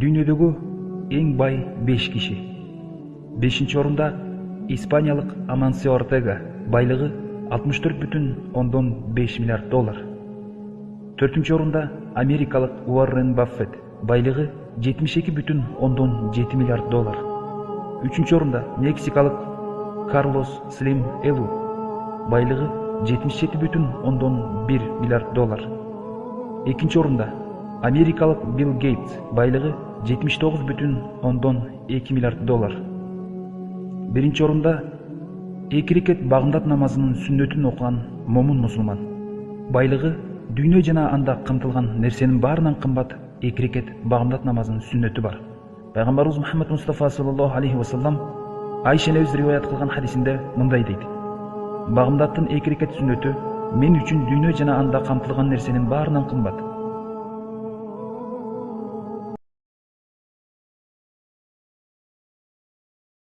Дүйнөдөгү эң бай 5 киши. 5-орунда Испаниялык Амансио Ортега, байлыгы 64,5 миллиард доллар. 4-орунда Америкалык Уоррен Баффет, байлыгы 72,7 миллиард доллар. 3-орунда Мексикалык Карлос Слим Элу, байлыгы 77,1 миллиард доллар. 2-орунда Америкалык Билл Гейтс, байлыгы 79,2 миллиард доллар. 1-орунда 2 рекет багымдат намазынын сүннөтүн окуган момун мусулман, байлыгы дүйнө жана анда камтылган нерсенин баарынан кымбат 2 рекет багымдат намазынын сүннөтү бар. Пайгамбарыбыз Мухаммад Мустафа саллаллаху алейхи вассалам Айша энебиз риваят кылган хадисинде мындай дейт: багымдаттын 2 рекет сүннөтү мен үчүн дүйнө жана анда камтылган нерсенин баарынан кымбат.